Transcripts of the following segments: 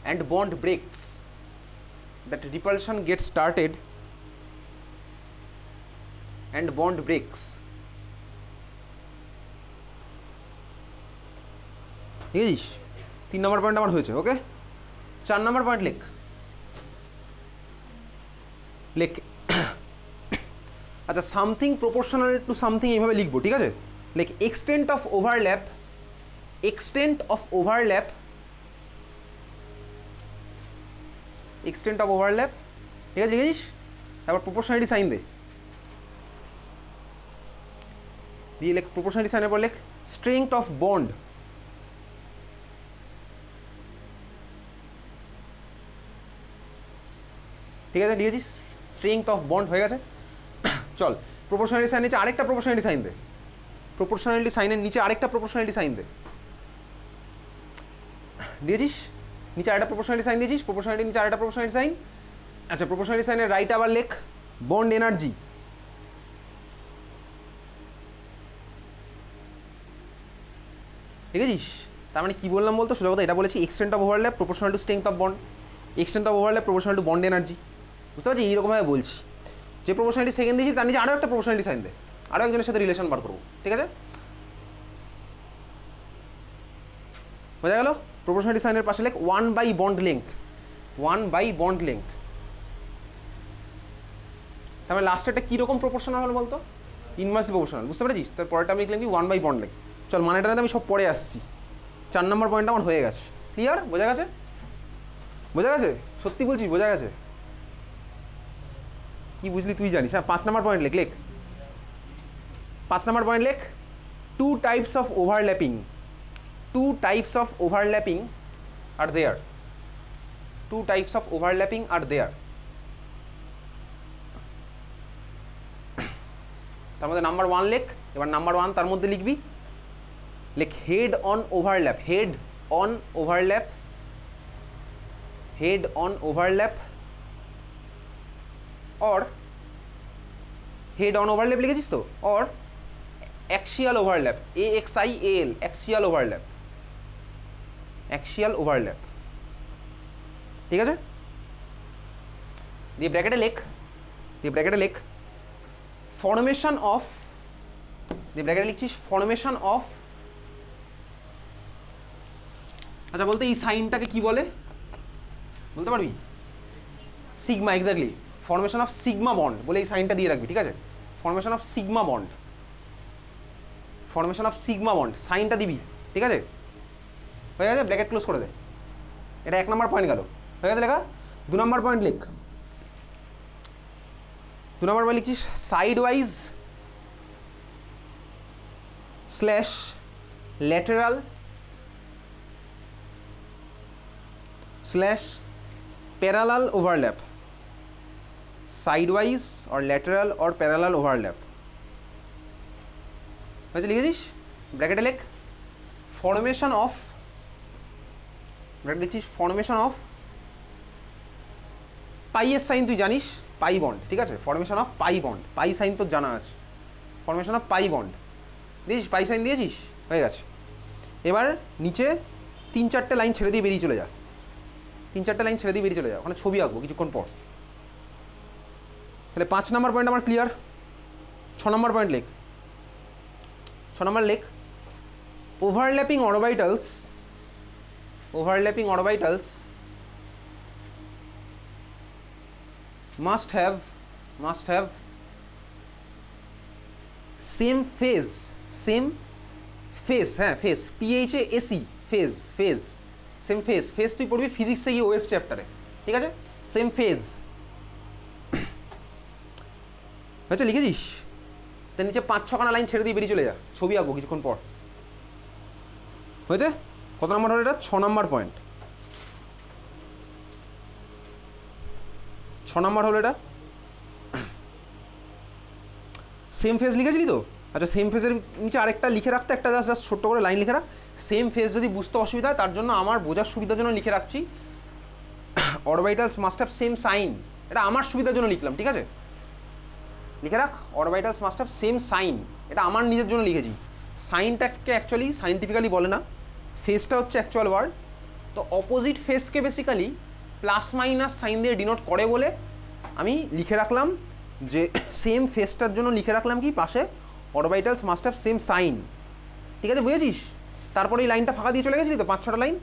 and bond breaks, that repulsion gets started and bond breaks. ঠিক আছে, 3 নম্বর point আমার হয়েছে। ওকে, 4 নম্বর পয়েন্ট লেখ লেখ আচ্ছা, সামথিং প্রপোর্শনাল টু সামথিং এইভাবে লিখবো, ঠিক আছে। লেখ extent of overlap, extent of overlap, extent of overlap, ঠিক আছে, লিখেছিস? তারপর প্রপোর্শনালিটি সাইন দে, দিয়ে লেখ প্রপোর্শনালিটি সাইনের পর লেখ স্ট্রেংথ অফ বন্ড, ঠিক আছে, লিখেছিস? স্ট্রেংথ অফ বন্ড হয়ে গেছে। চল, প্রপোর্শনালিটি সাইন নিচে আরেকটা প্রপোর্শনালিটি সাইন দে, প্রপোর্শনালিটি সাইনের নিচে আরেকটা প্রপোর্শনালিটি সাইন দে, দিয়েছিস? নিচে আরেকটা প্রপোর্শনালিটি সাইন দিয়েছিস, প্রপোর্শনালিটি নিচে আরেকটা প্রপোর্শনালিটি সাইন। আচ্ছা, প্রপোর্শনালিটি সাইনের রাইট আবার লেখ বন্ড এনার্জি, ঠিক আছে? তার মানে কি বললাম বলতো? সোজা কথা এটা বলেছি, extent of overlap proportional to strength of bond, extent of overlap proportional to bond energy, বুঝতে পারছি? এইরকমভাবে বলছি। যে প্রপোর্শনালিটি সেকেন্ড দিয়েছি তার নিচে আরও একটা প্রপোর্শনালিটি সাইন দে, আরও একজনের সাথে রিলেশন বার করবো, ঠিক আছে? বোঝা গেল? প্রপোর্শনালিটি সাইনের পাশে লেখ 1/, বন্ড লেংথ, 1/, বন্ড লেংথ। তারপরে লাস্টেরটা কীরকম প্রপোর্শনাল হলো বলতো? ইনভার্সলি প্রপোর্শনাল, বুঝতে পেরেছিস? তার পরেরটা আমি লিখলাম কি 1/, বন্ড লেংথ। চল, মানেটা না আমি সব পরে আসছি। 4 নম্বর পয়েন্ট আমার হয়ে গেছে। ক্লিয়ার? বোঝা গেছে? বোঝা গেছে? সত্যি বলছিস বোঝা গেছে? কি বুঝলি তুই জানিস। হ্যাঁ, 5 নম্বর পয়েন্ট লেখ, লেখ 5 নম্বর পয়েন্ট লেখ 2 types of overlapping, 2 types of overlapping are there, 2 types of overlapping are there। তার মধ্যে নাম্বার 1 লেখ। এবার নাম্বার 1 তার মধ্যে লিখবি, লেখ head on overlap, head on overlap, head on overlap or head on overlap লিখেছিস তো, or axial overlap, AXIAL, axial overlap, axial overlap, ঠিক আছে? দিয়ে ব্র্যাকেটে লেখ, দিয়ে ব্র্যাকেটে লেখ ফর্মেশন অফ, দিয়ে ব্র্যাকেটে লিখছিস ফর্মেশন অফ। আচ্ছা, বলতে এই সাইনটাকে কি বলে বলতে পারবি? Sigma, exactly. Formation of sigma bond বলে এই সাইনটা দিয়ে রাখবি, ঠিক আছে? Formation of sigma bond, formation of sigma bond সাইনটা দিবি, ঠিক আছে? হয়ে গেছে, ব্র্যাকেট ক্লোজ করে দে। এটা 1 নম্বর পয়েন্ট গেল, হয়ে গেছে লেখা। 2 নম্বর পয়েন্ট লেখ, 2 নম্বর পয়েন্ট লিখছিস side wise slash lateral slash parallel overlap, side wise or lateral or parallel overlap, হয়েছে? লিখেছিস? ব্র্যাকেটে লেখ ফর্মেশন অফ, ব্র্যাকেট লিখছিস ফর্মেশন অফ পাই এর সাইন তুই জানিস, পাই বন্ড, ঠিক আছে? Formation of pi bond, pi sign তোর জানা আছে, ফর্মেশন অফ পাই বন্ড দিয়েছিস, পাই সাইন দিয়েছিস, হয়ে গেছে। এবার নিচে 3-4টে লাইন ছেড়ে দিয়ে বেরিয়ে চলে যা, 3-4টে লাইন ছেড়ে দিয়ে বেরিয়ে চলে যা, ওখানে ছবি আঁকবো কিছুক্ষণ পর। তাহলে 5 নম্বর পয়েন্ট আমার ক্লিয়ার। 6 নম্বর পয়েন্ট লেখ, 6 নম্বর লেখ overlapping orbitals, overlapping orbitals must have same phase, same phase, হ্যাঁ phase, PHASE, phase, phase, same phase, phase তুই পড়বি ফিজিক্সে গিয়ে ওয়েভ চ্যাপ্টারে, ঠিক আছে? সেম ফেজ হচ্ছে, লিখেছিস? তার নিচে 5-6খানা লাইন ছেড়ে দিয়ে বেরিয়ে চলে যা, ছবি আঁকবো কিছুক্ষণ পর, হয়েছে? কত নম্বর হলো এটা? 6 নম্বর পয়েন্ট, 6 নম্বর হলো এটা। সেম ফেজ লিখেছিলি তো? আচ্ছা, সেম ফেজের নিচে আরেকটা লিখে রাখতে, একটা জাস্ট ছোট্ট করে লাইন লিখে রাখ। সেম ফেজ যদি বুঝতে অসুবিধা হয় তার জন্য আমার বোঝার সুবিধার জন্য লিখে রাখছি orbitals must have same sign, এটা আমার সুবিধার জন্য লিখলাম, ঠিক আছে? লিখে রাখ orbitals must have same sign, এটা আমার নিজের জন্য লিখেছি। সাইনটাকে অ্যাকচুয়ালি সাইন্টিফিক্যালি বলে না, ফেজটা হচ্ছে অ্যাকচুয়াল ওয়ার্ড, তো তো অপোজিট ফেসকে বেসিক্যালি প্লাস মাইনাস সাইন দিয়ে ডিনোট করে বলে আমি লিখে রাখলাম যে সেম ফেসটার জন্য লিখে রাখলাম কি পাশে orbitals must have same sign. ঠিক আছে, বুঝেছিস? তারপরে এই লাইনটা ফাঁকা দিয়ে চলে গেছিলি তো 5-6টা লাইন।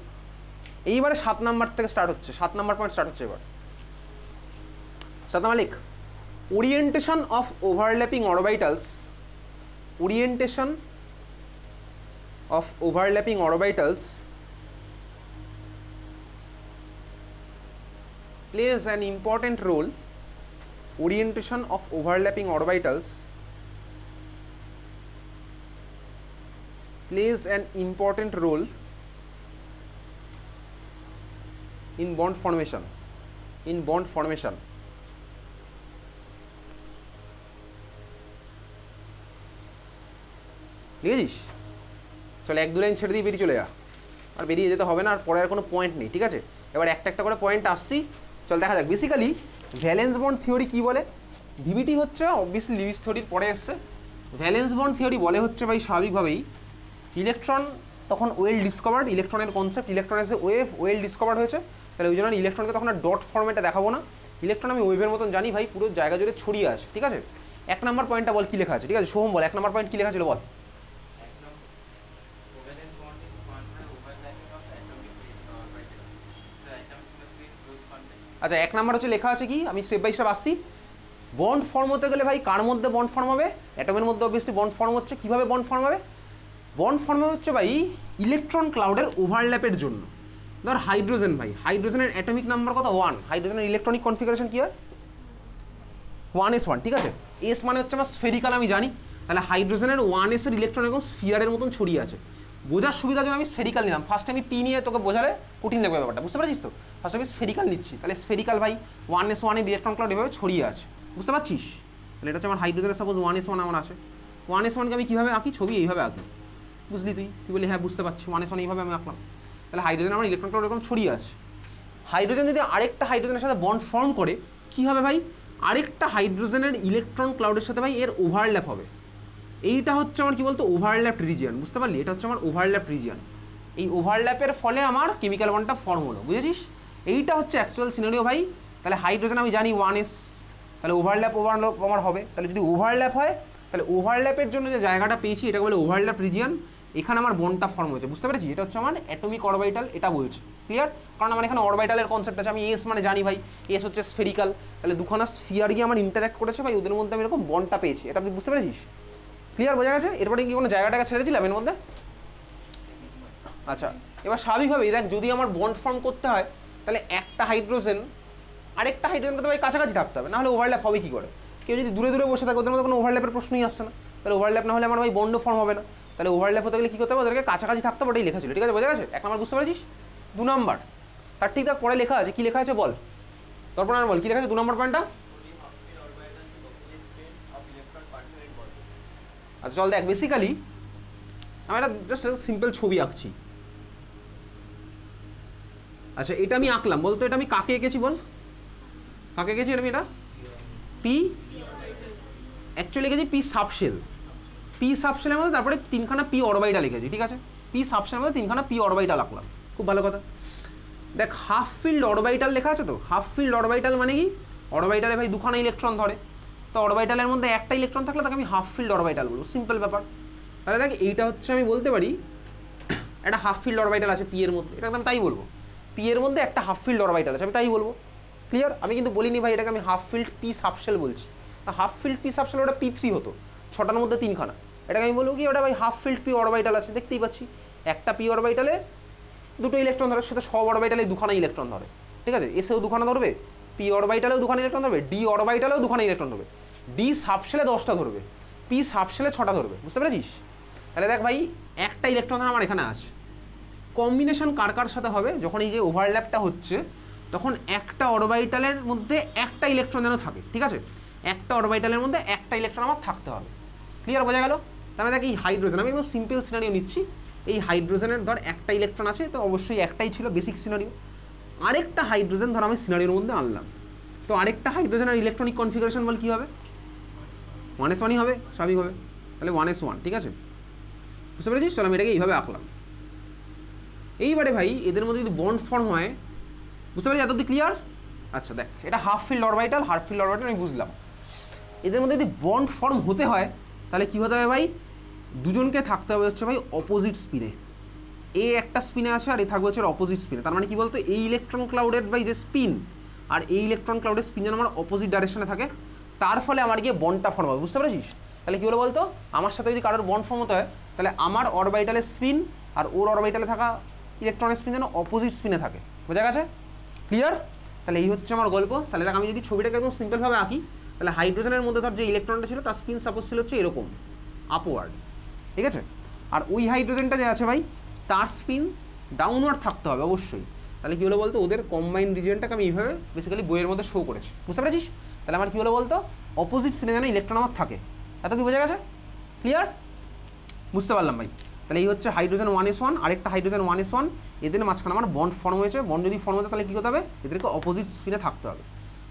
এইবারে 7 নাম্বার থেকে স্টার্ট হচ্ছে, 7 নাম্বার পয়েন্ট স্টার্ট হচ্ছে এবার। 7 নাম্বার লিখ, orientation of overlapping orbitals, orientation of overlapping orbitals plays an important role. Orientation of overlapping orbitals plays an important role in bond formation. In bond formation. লিখেছিস? চল 1-2 line ছেড়ে দিয়ে বেরিয়ে চলে যা, আর বেরিয়ে যেতে হবে না, আর পরে আর কোনো পয়েন্ট নেই। ঠিক আছে, এবার একটা একটা করে পয়েন্ট আসছি, চল দেখা যাক। বেসিক্যালি ভ্যালেন্স বন্ড থিওরি কী বলে? ভিভিটি হচ্ছে অবভিয়াসলি লিউইস থিওরির পরে এসছে। ভ্যালেন্স বন্ড থিওরি বলে হচ্ছে ভাই স্বাভাবিকভাবেই ইলেকট্রন তখন ওয়েল ডিসকভার্ড, ইলেকট্রনের কনসেপ্ট, ইলেকট্রন এসে ওয়েল ডিসকভার্ড হয়েছে, তাহলে ওই জন্য ইলেকট্রনকে তখন আর ডট ফর্মেটে দেখাবো না, ইলেকট্রন আমি ওয়েভের মতন জানি ভাই পুরো জায়গা জুড়ে ছড়িয়ে আছে। ঠিক আছে, 1 নাম্বার পয়েন্টটা বল কী লেখা আছে? ঠিক আছে সোহম বল, 1 নাম্বার পয়েন্ট কী লেখা ছিল বল। আচ্ছা 1 নাম্বার হচ্ছে লেখা আছে কি, আমি স্টেপ বাই স্টেপ আসছি। বন্ড ফর্ম হতে গেলে ভাই কার মধ্যে বন্ড ফর্ম হবে? অ্যাটমের মধ্যে অবভিয়াসলি বন্ড ফর্ম হচ্ছে। কীভাবে বন্ড ফর্ম হবে? বন্ড ফর্ম হচ্ছে ভাই ইলেকট্রন ক্লাউডের ওভারল্যাপের জন্য। ধর হাইড্রোজেন, ভাই হাইড্রোজেনের অ্যাটমিক নাম্বার কত? 1। হাইড্রোজেনের ইলেকট্রনিক কনফিগারেশন কী হয়? 1s1। ঠিক আছে, এস মানে হচ্ছে আমার স্ফেরিক্যাল, আমি জানি, তাহলে হাইড্রোজেনের 1s এর ইলেকট্রন এরকম স্ফিয়ারের মতন ছড়িয়ে আছে। বোঝার সুবিধার জন্য আমি স্ফেরিক্যাল নিলাম। ফার্স্টে আমি পি নিয়ে তোকে বোঝালে কঠিন লাগবে ব্যাপারটা, বুঝতে পারছিস তো? ফার্স্টে আমি স্ফেরিক্যাল নিচ্ছি, তাহলে স্ফেরিক্যাল ভাই 1s1 এর ইলেকট্রন ক্লাউড এভাবে ছড়িয়ে আছে, বুঝতে পারছিস? তাহলে এটা হচ্ছে আমার হাইড্রোজেনের সাপোজ 1s1 আমার আছে। 1s1কে আমি কীভাবে আঁকি? ছবি এইভাবে আঁকি, বুঝলি? তুই বলি হ্যাঁ বুঝতে পারছি, 1s1 এইভাবে আমি আঁকলাম। তাহলে হাইড্রোজেন আমার ইলেকট্রন ক্লাউড এরকম ছড়িয়ে আছে। হাইড্রোজেন যদি আরেকটা হাইড্রোজেনের সাথে বন্ড ফর্ম করে কী হবে ভাই? আরেকটা হাইড্রোজেনের ইলেকট্রন ক্লাউডের সাথে ভাই এর ওভারল্যাপ হবে। এইটা হচ্ছে আমার কি বলতো ওভারল্যাপ রিজিয়ন, বুঝতে পারলি? এটা হচ্ছে আমার ওভারল্যাপ রিজিয়ন। এই ওভারল্যাপের ফলে আমার কেমিক্যাল বন্ডটা ফর্ম হলো, বুঝেছিস? এইটা হচ্ছে অ্যাকচুয়াল সিনারিও ভাই। তাহলে হাইড্রোজেন আমি জানি 1s, তাহলে ওভারল্যাপ আমার হবে। তাহলে যদি ওভারল্যাপ হয় তাহলে ওভারল্যাপের জন্য যে জায়গাটা পেয়েছি এটাকে বলে ওভারল্যাপ রিজিয়ন। এখানে আমার বন্ডটা ফর্ম হয়েছে, বুঝতে পেরেছি? এটা হচ্ছে আমার অ্যাটমিক অরবিটাল, এটা বলছে। ক্লিয়ার? কারণ আমার এখানে অরবিটালের কনসেপ্ট আছে, আমি এস মানে জানি ভাই, এস হচ্ছে স্ফেরিক্যাল, তাহলে দুখানা স্ফিয়ার গিয়ে আমার ইন্টারাক্ট করেছে ভাই, ওদের মধ্যে আমি এরকম বন্ডটা পেয়েছি। এটা তুই বুঝতে পেরেছিস? ক্লিয়ার, বোঝা গেছে? এরপরে কি কোনো জায়গাটাকে ছেড়েছিলাম এর মধ্যে? আচ্ছা, এবার স্বাভাবিকভাবেই দেখ যদি আমার বন্ড ফর্ম করতে হয় তাহলে একটা হাইড্রোজেন আরেকটা হাইড্রোজেনকে তো ভাই কাছাকাছি থাকতে হবে, নাহলে ওভারল্যাপ হবে কী করে? কেউ যদি দূরে দূরে বসে থাকে ওদের মধ্যে কোনো ওভারল্যাপের প্রশ্নই আসছে না, তাহলে ওভারল্যাপ না হলে আমার ভাই বন্ড ফর্ম হবে না। তাহলে ওভারল্যাপ হতে গেলে কী করতে হবে? ওদেরকে কাছাকাছি থাকতে হবে, ওটাই লেখা ছিল। ঠিক আছে, বোঝা গেছে? 1 নাম্বার বুঝতে পেরেছিস? 2 নাম্বার তার ঠিক তার পরে লেখা আছে, কী লেখা আছে বল? তারপর আর বল কী লেখা আছে 2 নাম্বার পয়েন্টটা? আচ্ছা চল দেখ, বেসিক্যালি আমি একটা জাস্ট সিম্পল ছবি আঁকছি। আচ্ছা এটা আমি আঁকলাম, বলতো এটা আমি কাকে এঁকেছি বল? কাকে এঁকেছি আমি? এটা পি, অ্যাকচুয়ালি এঁকেছি পি সাবশেল। পি সাবশেলের মধ্যে তারপরে 3খানা পি অরবিটাল লিখেছি। ঠিক আছে, পি সাবশেলের মধ্যে 3খানা পি অরবিটাল আঁকলাম, খুব ভালো কথা। দেখ হাফ ফিল্ড অরবিটাল লেখা আছে তো, হাফ ফিল্ড অরবিটাল মানে কি? অরবিটালে ভাই 2খানা ইলেকট্রন ধরে, তো অরবিটালের মধ্যে একটা ইলেকট্রন থাকলে তাকে আমি হাফ ফিল্ড অরবিটাল বলবো, সিম্পল ব্যাপার। তাহলে দেখ এইটা হচ্ছে আমি বলতে পারি একটা হাফ ফিল্ড অরবিটাল আছে পি এর মধ্যে, এটা আমি তাই বলবো। পি এর মধ্যে একটা হাফ ফিল্ড অরবিটাল আছে, আমি তাই বলবো। ক্লিয়ার? আমি কিন্তু বলিনি ভাই এটাকে আমি হাফ ফিল্ড পি সাবশেল বলছি। হাফ ফিল্ড পি সাবশেল ওটা P3 হতো, 6টার মধ্যে 3খানা। এটাকে আমি বলবো কি ওটা ভাই হাফ ফিল্ড পি অরবিটাল আছে, দেখতেই পাচ্ছি একটা পি অরবিটালে 2টো ইলেকট্রন ধরে, সেটা সব অরবিটালে 2খানা ইলেকট্রন ধরে। ঠিক আছে, এসেও 2খানা ধরবে, পি অরবিটালেও 2খানা ইলেকট্রন ধরবে, ডি অরবিটালেও 2খানা ইলেকট্রন ধরবে, ডি সাবশেলে 10টা ধরবে, পি সাবশেলে 6টা ধরবে, বুঝতে পেরেছিস? তাহলে দেখ ভাই একটা ইলেকট্রন আমার এখানে আছে, কম্বিনেশন কার কার সাথে হবে? যখন এই যে ওভারল্যাপটা হচ্ছে তখন একটা অরবিটালের মধ্যে একটা ইলেকট্রন যেন থাকে। ঠিক আছে, একটা অরবিটালের মধ্যে একটা ইলেকট্রন আমার থাকতে হবে। ক্লিয়ার, বোঝা গেল? তাহলে দেখ এই হাইড্রোজেন, আমি একদম সিম্পল সিনারিও নিচ্ছি। এই হাইড্রোজেনের ধর একটা ইলেকট্রন আছে, তো অবশ্যই একটাই ছিল বেসিক সিনারিও। আরেকটা হাইড্রোজেন ধর আমি সিনারিওর মধ্যে আনলাম, তো আরেকটা হাইড্রোজেনের ইলেকট্রনিক কনফিগারেশন বল কী হবে? 1s1ই হবে স্বাভাবিক হবে। তাহলে 1s1, ঠিক আছে, বুঝতে পেরেছিস? চলো আমি এটাকে এইভাবে আঁকলাম। এইবারে ভাই এদের মধ্যে যদি বন্ড ফর্ম হয়, বুঝতে পারছি এত অব্দি ক্লিয়ার? আচ্ছা দেখ, এটা half field orbital, half field orbital আমি বুঝলাম। এদের মধ্যে যদি বন্ড ফর্ম হতে হয় তাহলে কী হতে হবে ভাই? দুজনকে থাকতে হবে হচ্ছে ভাই অপোজিট স্পিনে। এ একটা স্পিনে আছে আর এ থাকবে হচ্ছে অপোজিট স্পিনে। তার মানে কি বলতো, এই ইলেকট্রন ক্লাউডের ভাই যে স্পিন আর এই ইলেকট্রন ক্লাউডের স্পিন যেন আমার অপোজিট ডাইরেকশনে থাকে, তার ফলে আমার গিয়ে বন্ডটা ফর্ম হবে। বুঝতে পেরেছিস? তাহলে কী হলো বলতো, আমার সাথে যদি কারোর বন্ড ফর্ম হতে হয় তাহলে আমার অরবিটালের স্পিন আর ওর অরবিটালে থাকা ইলেকট্রনের স্পিন যেন অপোজিট স্পিনে থাকে। বোঝা গেছে? ক্লিয়ার? তাহলে এই হচ্ছে আমার গল্প। তাহলে দেখ, আমি যদি ছবিটাকে একদম সিম্পলভাবে আঁকি, তাহলে হাইড্রোজেনের মধ্যে ধর যে ইলেকট্রনটা ছিল তার স্পিন সাপোজ ছিল হচ্ছে এরকম আপওয়ার্ড, ঠিক আছে? আর ওই হাইড্রোজেনটা যে আছে ভাই, তার স্পিন ডাউনওয়ার্ড থাকতে হবে অবশ্যই। তাহলে কী হলো বলতো, ওদের কম্বাইন্ড রিজিয়নটাকে আমি এইভাবে বেসিক্যালি বইয়ের মধ্যে শো করেছি। বুঝতে পেরেছিস? তাহলে আমার কী হলো বলতো, অপোজিট স্পিনে যেন ইলেকট্রন আমার থাকে। এত কি বোঝা গেছে? ক্লিয়ার? বুঝতে পারলাম ভাই। তাহলে এই হচ্ছে হাইড্রোজেন 1s1, আরেকটা হাইড্রোজেন 1s1, এদের মাঝখানে আমার বন্ড ফর্ম হয়েছে। বন্ড যদি ফর্ম হতে তাহলে কী হতে হবে, এদেরকে অপোজিট স্পিনে থাকতে হবে।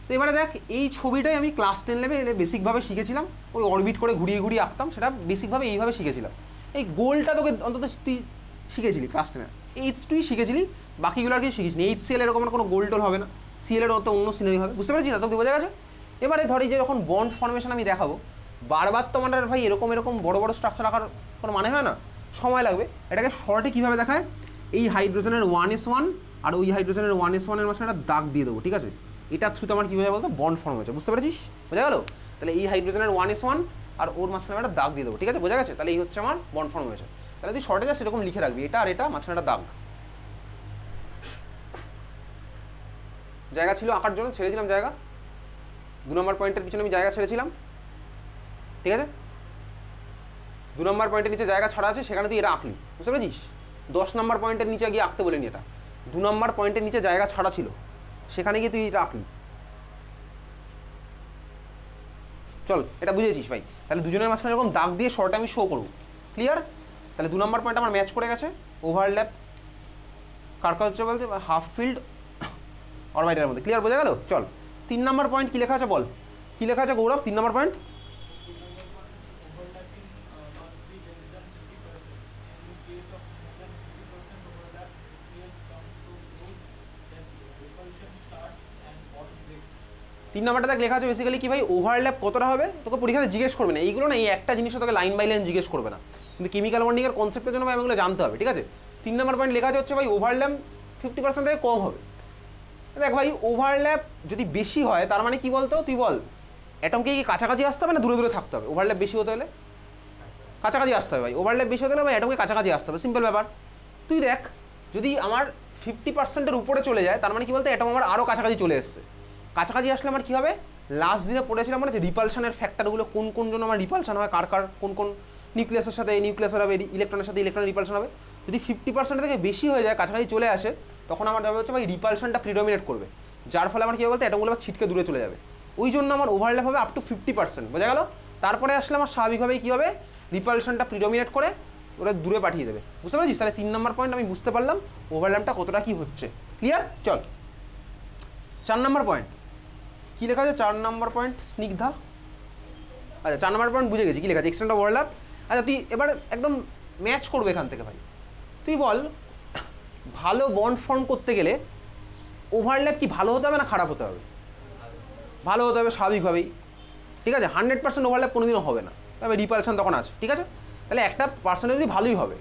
তো এবারে দেখ, এই ছবিটাই আমি ক্লাস 10 লেভেলে বেসিকভাবে শিখেছিলাম। ওই অরবিট করে ঘুরিয়ে ঘুরিয়ে আঁকতাম, সেটা বেসিকভাবে এইভাবে শিখেছিলাম। এই গোলটা তোকে অন্তত তুই শিখেছিলি ক্লাস 10-এ, H2 শিখেছিলি, বাকিগুলো আর কি শিখিস নি। HCl এরকম কোনো গোল টোল হবে না, সিএলের মতো অন্য সিনারি হবে। বুঝতে পেরেছিস? তোকে বোঝা গেছে? এবারে ধরি যে যখন বন্ড ফর্মেশন আমি দেখাবো, বারবার তো আমার ভাই এরকম বড় বড় স্ট্রাকচার রাখার কোনো মানে হয় না, সময় লাগবে। এটাকে শর্টে কীভাবে দেখায়, এই হাইড্রোজেনের 1s1 আর ওই হাইড্রোজেনের 1s1-এর মাঝখানে একটা দাগ দিয়ে দেবো, ঠিক আছে? এটা থ্রুতে আমার কী বোঝা বলতো, বন্ড ফর্ম হয়েছে। বুঝতে পেরেছিস? বোঝা গেল? তাহলে এই হাইড্রোজেনের 1s1 আর ওর মাঝখানে একটা দাগ দিয়ে দেবো, ঠিক আছে? বোঝা গেছে? তাহলে এই হচ্ছে আমার বন্ড ফর্ম হয়েছে। তাহলে তুই শর্টে যা সেরকম লিখে রাখবি, এটা আর এটা মাঝখানে একটা দাগ। জায়গা ছিল আঁকার জন্য, ছেড়ে দিলাম জায়গা। 2 নম্বর পয়েন্টের পিছনে আমি জায়গা ছেড়েছিলাম, ঠিক আছে? 2 নম্বর পয়েন্টের নিচে জায়গা ছাড়া আছে, সেখানে তুই এটা আঁকলি। বুঝতে পেরেছিস? 10 নম্বর পয়েন্টের নিচে গিয়ে আঁকতে বলিনি এটা, 2 নম্বর পয়েন্টের নিচে জায়গা ছাড়া ছিল, সেখানে গিয়ে তুই এটা আঁকলি। চল, এটা বুঝেছিস ভাই? তাহলে দুজনের মাঝখানে এরকম দাগ দিয়ে শর্টে আমি শো করবো। ক্লিয়ার? তাহলে 2 নম্বর পয়েন্ট আমার ম্যাচ করে গেছে, ওভারল্যাপ কার কাজ হচ্ছে বলতে হাফ ফিল্ড অরবিটালের মধ্যে। ক্লিয়ার? বোঝা গেল? চল, 3 নম্বর পয়েন্ট কী লেখা আছে বল, কী লেখা আছে গৌরব 3 নম্বর পয়েন্ট? তিন নাম্বারটা দেখ লেখা আছে বেসিক্যালি কি ভাই, ওভারল্যাপ কতটা হবে তোকে পরীক্ষাতে জিজ্ঞেস করবে না এইগুলো, না এই একটা জিনিসও তোকে লাইন বাই লাইন জিজ্ঞেস করবে না, কিন্তু কেমিক্যাল বন্ডিংয়ের কনসেপ্টের জন্য ভাই এগুলো জানতে হবে, ঠিক আছে? 3 নম্বর পয়েন্ট লেখা আছে হচ্ছে ভাই ওভারল্যাপ 50% থেকে কম হবে। দেখ ভাই, ওভারল্যাপ যদি বেশি হয় তার মানে কি বলতো, তুই বল, অ্যাটমকে কি কাছাকাছি আসতে হবে না দূরে দূরে থাকতে হবে? ওভারল্যাপ বেশি হতে হলে কাছাকাছি আসতে হবে ভাই, ওভারল্যাপ বেশি হতে হলে ভাই অ্যাটমকে কাছাকাছি আসতে হবে, সিম্পল ব্যাপার। তুই দেখ, যদি আমার 50%-এর উপরে চলে যায় তার মানে কি বলতো, অ্যাটম আমার আরও কাছাকাছি চলে এসছে। কাছাকাছি আসলে আমার কী হবে, লাস্ট দিনে পড়েছিলাম মানে যে রিপালশনের ফ্যাক্টরগুলো কোন কোন জন্য আমার রিপালশন হয়, কার কার কোন কোন নিউক্লিয়াসের সাথে নিউক্লিয়াসের হবে, ইলেকট্রনের সাথে ইলেকট্রনের রিপালশন হবে। যদি 50% থেকে বেশি হয়ে যায়, কাছাকাছি চলে আসে, তখন আমার হবে হচ্ছে ভাই রিপালশনটা প্রিডমিনেট করবে, যার ফলে আমার কী বলতে অ্যাটমগুলো আবার ছিটকে দূরে চলে যাবে। ওই জন্য আমার ওভারল্যাপ হবে আপ টু 50%। বোঝা গেল? তারপরে আসলে আমার স্বাভাবিকভাবেই কী হবে, রিপালশনটা প্রিডমিনেট করে ওরা দূরে পাঠিয়ে দেবে। বুঝতে পেরেছিস? তাহলে 3 নম্বর পয়েন্ট আমি বুঝতে পারলাম ওভারল্যাপটা কতটা কী হচ্ছে। ক্লিয়ার? চল, 4 নম্বর পয়েন্ট কী লেখা আছে? 4 নম্বর পয়েন্ট স্নিগ্ধা। আচ্ছা, 4 নম্বর পয়েন্ট বুঝে গেছি কী লেখা আছে, এক্সটেন্ড অফ ওভারল্যাপ। আচ্ছা, তুই এবার একদম ম্যাচ করবে এখান থেকে ভাই। তুই বল, ভালো বন্ড ফর্ম করতে গেলে ওভারল্যাপ কি ভালো হতে হবে না খারাপ হতে হবে? ভালো হতে হবে স্বাভাবিকভাবেই, ঠিক আছে? 100% ওভারল্যাপ কোনোদিনও হবে না, তবে রিপালশন তখন আছে, ঠিক আছে? তাহলে একটা পার্সেন্টেজ যদি ভালোই হবে।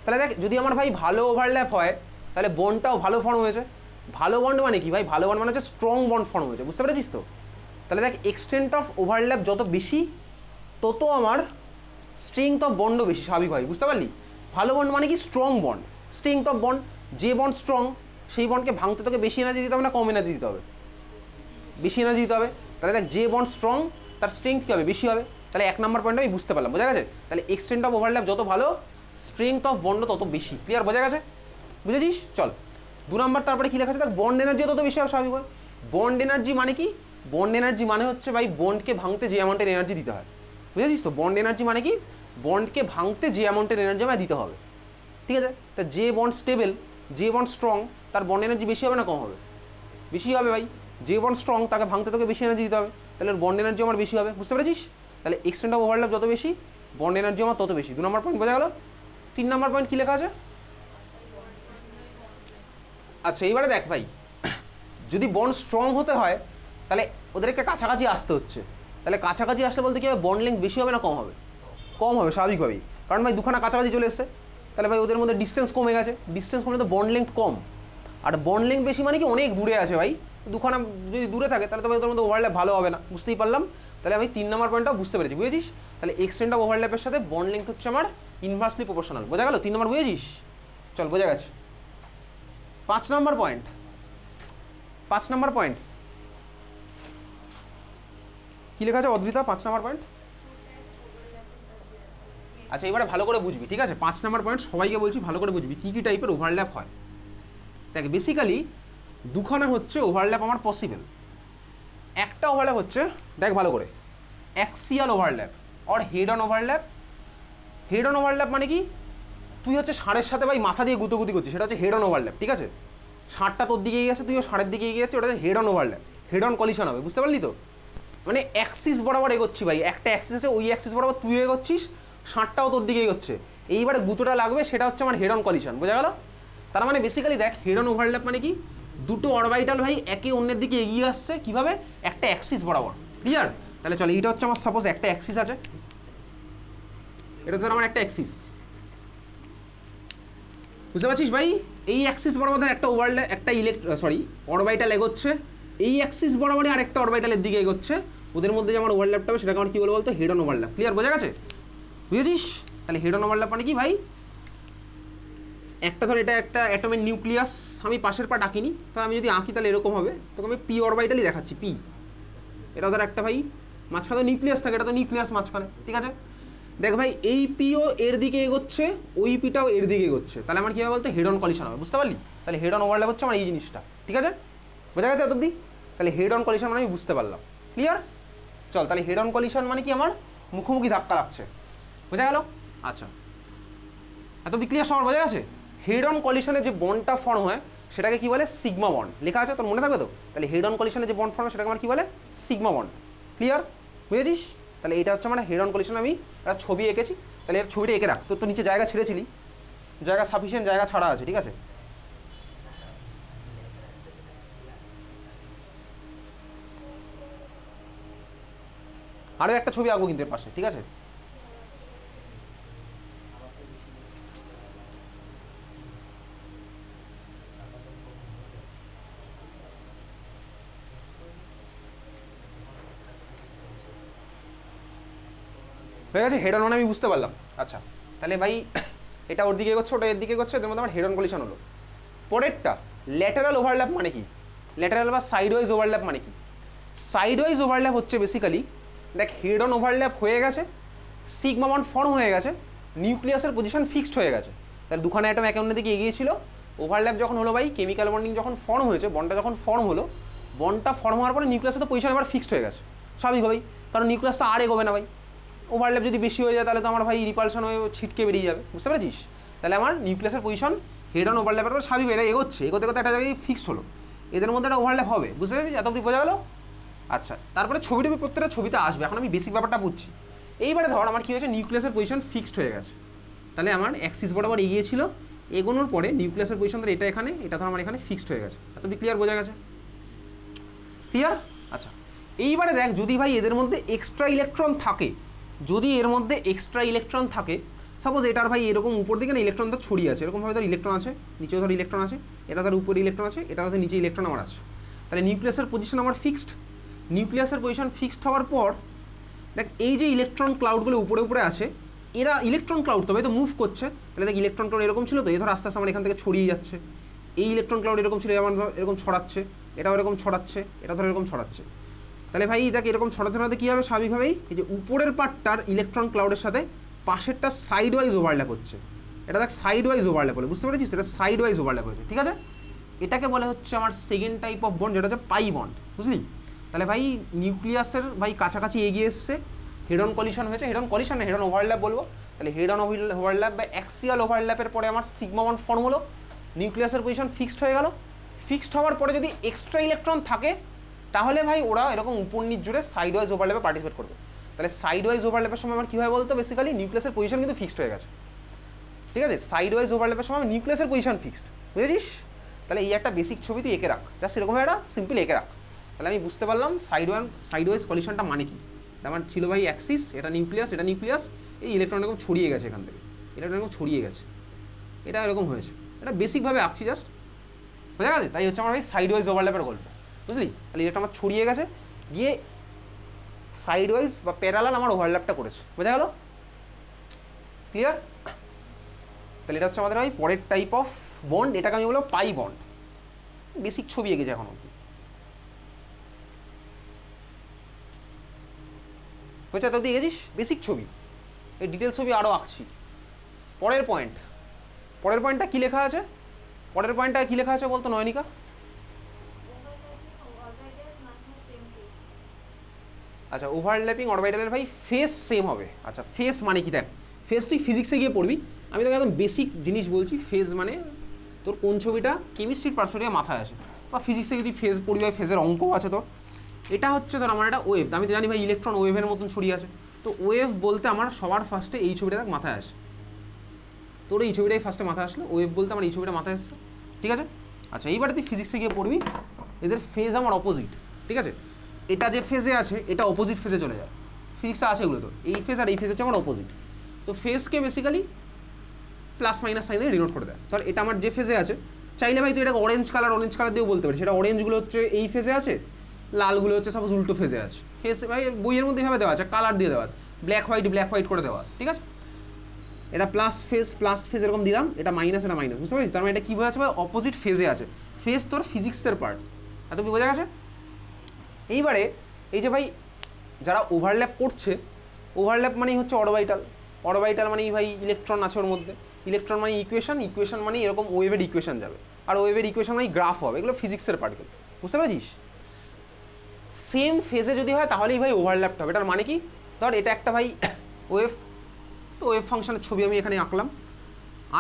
তাহলে দেখ, যদি আমার ভাই ভালো ওভারল্যাপ হয় তাহলে বন্ডটাও ভালো ফর্ম হয়েছে। ভালো বন্ড মানে কি ভাই, ভালো বন্ড মানে হচ্ছে স্ট্রং বন্ড ফর্ম হয়েছে। বুঝতে পেরেছিস তো? তাহলে দেখ, এক্সটেন্ট অফ ওভারল্যাপ যত বেশি তত আমার স্ট্রেংথ অফ বন্ডও বেশি, স্বাভাবিকভাবে। বুঝতে পারলি? ভালো বন্ড মানে কি, strong bond, strength of bond. যে বন্ড স্ট্রং সেই বন্ডকে ভাঙতে তোকে বেশি এনার্জি দিতে হবে না কম এনার্জি দিতে হবে? বেশি এনার্জি দিতে হবে। তাহলে দেখ, যে বন্ড স্ট্রং তার স্ট্রেংথ কী হবে, বেশি হবে। তাহলে 1 নম্বর পয়েন্ট আমি বুঝতে পারলাম। বোঝা গেছে? তাহলে এক্সটেন্ট অফ ওভারল্যাপ যত ভালো, স্ট্রেংথ অফ বন্ডও তত বেশি। ক্লিয়ার? বোঝা গেছে? বুঝেছিস? চল, 2 নম্বর তারপরে কী লেখা আছে দেখ, বন্ড এনার্জিও তত বেশি হবে স্বাভাবিকভাবে। বন্ড এনার্জি মানে কি, বন্ড এনার্জি মানে হচ্ছে ভাই বন্ডকে ভাঙতে যে অ্যামাউন্টের এনার্জি দিতে হয়। বুঝেছিস তো? বন্ড এনার্জি মানে কি, বন্ডকে ভাঙতে যে অ্যামাউন্টের এনার্জি আমায় দিতে হবে, ঠিক আছে? তা যে বন্ড স্টেবল, যে বন্ড স্ট্রং, তার বন্ড এনার্জি বেশি হবে না কম হবে? বেশি হবে ভাই। যে বন্ড স্ট্রং তাকে ভাঙতে তোকে বেশি এনার্জি দিতে হবে, তাহলে বন্ড এনার্জি আমার বেশি হবে। বুঝতে পেরেছিস? তাহলে এক্সটেন্ট অফ ওভারল্যাপ যত বেশি, বন্ড এনার্জি আমার তত বেশি। 2 নম্বর পয়েন্ট বোঝা গেল। 3 নম্বর পয়েন্ট কী লেখা আছে? আচ্ছা এইবারে দেখ ভাই, যদি বন্ড স্ট্রং হতে হয় তাহলে ওদেরকে কাছাকাছি আসতে হচ্ছে। তাহলে কাছাকাছি আসলে বলতে কি হবে, বন্ড লেন্থ বেশি হবে না কম হবে? কম হবে স্বাভাবিকভাবেই, কারণ ভাই দুখানা কাছাকাছি চলে এসছে। তাহলে ভাই ওদের মধ্যে ডিস্টেন্স কমে গেছে, ডিস্টেন্স কমলে তো বন্ড লেন্থ কম। আর বন্ড লেন্থ বেশি মানে কি অনেক দূরে আছে ভাই, দুখানা যদি দূরে থাকে তাহলে তো ভাই ওদের মধ্যে ওভারল্যাপ ভালো হবে না, বুঝতেই পারলাম। তাহলে আমি 3 নম্বর পয়েন্টটা বুঝতে পেরেছি, বুঝেছিস? তাহলে এক্সটেন্ট অফ ওভারল্যাপের সাথে বন্ড লেন্থ হচ্ছে আমার ইনভার্সলি প্রপোর্শনাল, বোঝা গেল? 3 নম্বর বুঝেছিস? চল বোঝা গেছে। 5 নম্বর পয়েন্ট, 5 নম্বর পয়েন্ট কি লেখা আছে অদ্রিতা? 5 নম্বর পয়েন্ট, আচ্ছা এবারে ভালো করে বুঝবি, ঠিক আছে? 5 নম্বর পয়েন্ট সবাইকে বলছি ভালো করে বুঝবি কী কী টাইপের ওভারল্যাপ হয়। দেখ বেসিক্যালি দুখানা হচ্ছে ওভারল্যাপ আমার পসিবল। একটা ওভারল্যাপ হচ্ছে, দেখ ভালো করে, axial overlap or head on overlap. Head on overlap মানে কি, তুই হচ্ছে ষাঁড়ের সাথে ভাই মাথা দিয়ে গুতোগুতি করছিস, সেটা হচ্ছে হেড অন ওভারল্যাপ, ঠিক আছে? ষাঁড়টা তোর দিকে এগিয়ে গেছে, তুইও ষাঁড়ের দিকে এগিয়ে যাচ্ছে, ওটা হচ্ছে head on overlap, head on collision হবে, বুঝতে পারলি তো? মানে অ্যাক্সিস বরাবর এগোচ্ছি ভাই, একটা অ্যাক্সিস আছে, ওই অ্যাক্সিস বরাবর তুই এগোচ্ছিস, ষাঁড়টাও তোর দিকে এগোচ্ছে, এইবারে গুঁতোটা লাগবে, সেটা হচ্ছে আমার হেড অন কলিশন, বোঝা গেল? তার মানে বেসিক্যালি দেখ হেড অন ওভারল্যাপ মানে কি, দুটো অরবাইটাল ভাই একে অন্যের দিকে এগিয়ে আসছে, কিভাবে? একটা অ্যাক্সিস বরাবর, ক্লিয়ার? তাহলে চলো এইটা হচ্ছে আমার সাপোজ একটা অ্যাক্সিস আছে, এটা হচ্ছে আমার একটা অ্যাক্সিস, বুঝতে পারছিস ভাই? এই অ্যাক্সিস বরাবর একটা ওভারল্যাপ, একটা অরবাইটাল এগোচ্ছে, এই অ্যাক্সিস বরাবরই আরেকটা অরবাইটালের দিকে এগোচ্ছে, ওদের মধ্যে যে আমার ওভারল্যাপটা হবে সেটাকে আমার কী বলবো বলতো? Head on overlap, clear? বোঝা গেছে? বুঝেছিস? তাহলে হেড অন ওভারল্যাপ মানে কি ভাই, একটা ধর এটা একটা অ্যাটমের নিউক্লিয়াস, আমি পাশের পা ডাকিনি, তাহলে আমি যদি আঁকি তাহলে এরকম হবে, তোকে আমি পি অরবাইটালই দেখাচ্ছি, পি। এটা ধর একটা ভাই মাঝখানে নিউক্লিয়াস থাকে, এটা তো নিউক্লিয়াস মাঝখানে, ঠিক আছে? দেখ ভাই এই পিও এর দিকে এগোচ্ছে, ওই পিটাও এর দিকে এগোচ্ছে, তাহলে আমার কী হবে বলতে? হেড অন কলিশন হবে, বুঝতে পারলি? তাহলে হেড অন ওভারল্যাপ হচ্ছে আমার এই জিনিসটা, ঠিক আছে? বোঝা গেছে এতদিন? তাহলে হেড অন কলিশন মানে আমি বুঝতে পারলাম, ক্লিয়ার? চল তাহলে হেড অন কলিশন মানে কি, আমার মুখোমুখি ধাক্কা লাগছে, বোঝা গেল? আচ্ছা এতদিন ক্লিয়ার সবার বোঝা গেছে? হেড অন কলিশনে যে বন্ডটা ফর্ম হয় সেটাকে কি বলে? সিগমা বন্ড, লেখা আছে তোর মনে থাকবে তো? তাহলে হেড অন কলিশনে যে বন্ড ফর্ম হয় সেটাকে আমার কি বলে? Sigma bond, clear? বুঝেছিস? তাহলে এটা হচ্ছে মানে হেড অন কলিশন, আমি একটা ছবি এঁকেছি, তাহলে এর ছবিটা এঁকে রাখ, তোর তো নিচে জায়গা ছেড়েছিলি, জায়গা সাফিসিয়েন্ট জায়গা ছাড়া আছে, ঠিক আছে? আরও একটা ছবি আঁকবো কিন্তু এর পাশে, ঠিক আছে? হয়ে গেছে? হেড অন মানে আমি বুঝতে পারলাম। আচ্ছা তাহলে ভাই এটা ওর দিকে এগোচ্ছে, ওটা এর দিকে এগোচ্ছে, এদের মধ্যে আমার হেড অন কলিশন হলো। পরেরটা ল্যাটারাল ওভারল্যাপ মানে কি? ল্যাটারাল বা সাইডওয়াইজ ওভারল্যাপ মানে কি? সাইডওয়াইজ ওভারল্যাপ হচ্ছে বেসিক্যালি, দেখ হেড অন ওভারল্যাপ হয়ে গেছে, সিগমা বন্ড ফর্ম হয়ে গেছে, নিউক্লিয়াসের পজিশন ফিক্সড হয়ে গেছে, তাহলে দুখানা অ্যাটম একে অন্যের দিকে এগিয়েছিল, ওভারল্যাপ যখন হলো ভাই, কেমিক্যাল বন্ডিং যখন ফর্ম হয়েছে, বন্ডটা যখন ফর্ম হলো, বন্ডটা ফর্ম হওয়ার পরে নিউক্লিয়াসের তো পজিশন আবার ফিক্সড হয়ে গেছে স্বাভাবিকভাবেই, কারণ নিউক্লিয়াস তো আর এগোবে না ভাই, ওভারল্যাপ যদি বেশি হয়ে যায় তাহলে তো আমার ভাই রিপালশন হয়ে ছিটকে বেরিয়ে যাবে, বুঝতে পেরেছিস? তাহলে আমার নিউক্লিয়াসের পজিশন হেড অন ওভারল্যাপের পর স্বাভাবিক এটা এগোচ্ছে, এগোতে এগোতে একটা জায়গায় ফিক্সড হলো, এদের মধ্যে একটা ওভারল্যাপ হবে, বুঝতে পেরেছিস? এত অবধি বোঝা গেল? আচ্ছা তারপরে ছবিটা প্রত্যেকটা ছবিতে আসবে, এখন আমি বেসিক ব্যাপারটা বুঝছি। এইবারে ধর আমার কী হয়েছে, নিউক্লিয়াসের পজিশন ফিক্সড হয়ে গেছে, তাহলে আমার অ্যাক্সিস বরাবর এগিয়েছিল, এগোনোর পরে নিউক্লিয়াসের পজিশন ধর এটা এখানে, এটা ধর আমার এখানে ফিক্সড হয়ে গেছে, এত ক্লিয়ার? বোঝা গেছে? ক্লিয়ার? আচ্ছা এইবারে দেখ যদি ভাই এদের মধ্যে এক্সট্রা ইলেকট্রন থাকে, যদি এর মধ্যে এক্সট্রা ইলেকট্রন থাকে, সাপোজ এটার ভাই এরকম উপর দিকে না ইলেকট্রন তো ছড়িয়ে আছে, এরকমভাবে ধর ইলেকট্রন আছে, নিচেও ধর ইলেকট্রন আছে, এটা ধর উপরে ইলেকট্রন আছে, এটা ধর নিচে ইলেকট্রন আমার আছে, তাহলে নিউক্লিয়াসের পজিশন আমার ফিক্সড, নিউক্লিয়াসের পজিশন ফিক্সড হওয়ার পর দেখ এই যে ইলেকট্রন ক্লাউডগুলো উপরে উপরে আছে, এরা ইলেকট্রন ক্লাউড তবে তো মুভ করছে, তাহলে দেখ ইলেকট্রন ক্লাউড এরকম ছিল তো, এ ধর আস্তে আস্তে আমার এখান থেকে ছড়িয়ে যাচ্ছে, এই ইলেকট্রন ক্লাউড এরকম ছিল, আমার এরকম ছড়াচ্ছে, এটাও এরকম ছড়াচ্ছে, এটা ধর এরকম ছড়াচ্ছে, তাহলে ভাই দেখ এরকম ছড়াতে ছড়াতে কী হবে স্বাভাবিকভাবেই, এই যে উপরের পার্টটার ইলেকট্রন ক্লাউডের সাথে পাশেরটা সাইড ওয়াইজ ওভারল্যাপ হচ্ছে, এটা দেখ সাইড ওয়াইজ ওভারল্যাপ বলে, বুঝতে পেরেছিস? এটা সাইড ওয়াইজ ওভারল্যাপ হয়েছে, ঠিক আছে? এটাকে বলে হচ্ছে আমার সেকেন্ড টাইপ অফ বন্ড, যেটা হচ্ছে পাই বন্ড, বুঝলি? তাহলে ভাই নিউক্লিয়াসের ভাই কাছাকাছি এগিয়ে এসছে, হেড অন কলিশন হয়েছে, হেড অন কলিশন না হেড অন ওভারল্যাপ বলবো, তাহলে হেড অন ওভারল্যাপ বা অ্যাক্সিয়াল ওভারল্যাপের পরে আমার সিগমা বন্ড ফর্ম হলো, নিউক্লিয়াসের পজিশন ফিক্সড হয়ে গেল, ফিক্সড হওয়ার পরে যদি এক্সট্রা ইলেকট্রন থাকে তাহলে ভাই ওরা এরকম উপর নিচ জুড়ে সাইড ওয়াইজ ওভারল্যাপে পার্টিসিপেট করবে, তাহলে সাইড ওয়াইজ ওভারল্যাপের সময় আমার কী হয় বলতো, বেসিক্যালি নিউক্লিয়াসের পজিশন কিন্তু ফিক্সড হয়ে গেছে, ঠিক আছে? সাইড ওয়াইজ ওভারল্যাপের সময় নিউক্লিয়াসের পজিশন ফিক্সড, বুঝেছিস? তাহলে এই একটা বেসিক ছবি তুই এঁকে রাখ, জাস্ট এরকম একটা সিম্পল এঁকে রাখ, তাহলে আমি বুঝতে পারলাম সাইড ওয়াইজ কলিশনটা মানে কি। আমার ছিল ভাই অ্যাক্সিস, এটা নিউক্লিয়াস, এটা নিউক্লিয়াস, এই ইলেকট্রন এরকম ছড়িয়ে গেছে এখান থেকে, ইলেকট্রন এরকম ছড়িয়ে গেছে, এটা এরকম হয়েছে, এটা বেসিকভাবে আঁকছি জাস্ট, বোঝা গেছে? তাই হচ্ছে আমার ভাই সাইড ওয়াইজ ওভারল্যাপের গল্প, বুঝলি? তাহলে ইলেকট্রন আমার ছড়িয়ে গেছে, গিয়ে সাইড ওয়াইজ বা প্যারালাল আমার ওভারল্যাপটা করেছে, বোঝা গেল? ক্লিয়ার? তাহলে এটা হচ্ছে আমাদের ভাই পরের টাইপ অফ বন্ড, এটাকে আমি বলবো পাই বন্ড। বেসিক ছবি এঁকেছে এখন অব্দি, বুঝছো? তো এঁকেছিস বেসিক ছবি, এই ডিটেলস ছবি আরও আঁকছি। পরের পয়েন্টটা কী লেখা আছে? পরের পয়েন্টটা কী লেখা আছে বলতো নয়নিকা? আচ্ছা, ওভারল্যাপিং অরবিটালের ভাই ফেস সেম হবে। আচ্ছা, ফেস মানে কি? দেখ, ফেস তুই ফিজিক্সে গিয়ে পড়বি, আমি তোকে একদম বেসিক জিনিস বলছি। ফেজ মানে তোর কোন ছবিটা কেমিস্ট্রির পার্সোনালি মাথায় আসে, বা ফিজিক্সে যদি ফেজ পড়বি, ভাই ফেজের অঙ্কও আছে তোর। এটা হচ্ছে তোর আমার একটা ওয়েভ, আমি তো জানি ভাই ইলেকট্রন ওয়েভের মতন ছড়িয়ে আছে, তো ওয়েভ বলতে আমার সবার ফার্স্টে এই ছবিটা দেখ মাথায় আসে, তোর এই ছবিটাই ফার্স্টে মাথায় আসলো, ওয়েভ বলতে আমার এই ছবিটা মাথায় আসছে, ঠিক আছে? আচ্ছা, এইবারে তুই ফিজিক্সে গিয়ে পড়বি, এদের ফেজ আমার অপোজিট, ঠিক আছে? এটা যে ফেজে আছে এটা অপোজিট ফেজে চলে যায়, ফিজিক্সে আছে এগুলো, তো এই ফেজ আর এই ফেজ হচ্ছে আমার অপোজিট, তো ফেজকে বেসিক্যালি প্লাস মাইনাস সাইন দিয়ে ডিনোট করে দেয়। ধর এটা আমার যে ফেজে আছে, চাইলে ভাই তুই এটাকে অরেঞ্জ কালার দিয়েও বলতে পারিস, সেটা অরেঞ্জগুলো হচ্ছে এই ফেজে আছে, লালগুলো হচ্ছে সাপোজ উল্টো ফেজে আছে, ফেজ ভাই বইয়ের মধ্যে এভাবে দেওয়া আছে, কালার দিয়ে দেওয়া, ব্ল্যাক হোয়াইট করে দেওয়া, ঠিক আছে? এটা প্লাস ফেজ এরকম দিলাম, এটা মাইনাস, এটা মাইনাস, বুঝতে পারছিস? তার মানে এটা কী বোঝা আছে ভাই? অপোজিট ফেজে আছে, ফেজ তোর ফিজিক্সের পার্ট, এত কি বোঝা গেছে? এইবারে এই যে ভাই যারা ওভারল্যাপ করছে, ওভারল্যাপ মানেই হচ্ছে অরবিটাল মানেই ভাই ইলেকট্রন আছে ওর মধ্যে, ইলেকট্রন মানে ইকুয়েশন মানে এরকম ওয়েভের ইকুয়েশন যাবে, আর ওয়েভের ইকুয়েশন মানে গ্রাফ হবে, এগুলো ফিজিক্সের পার্টিকেল, বুঝতে পারছিস? সেম ফেজে যদি হয় তাহলেই ভাই ওভারল্যাপটা হবে। এটার মানে কি? ধর এটা একটা ভাই ওয়েভ, তো ওয়েভ ফাংশনের ছবি আমি এখানে আঁকলাম,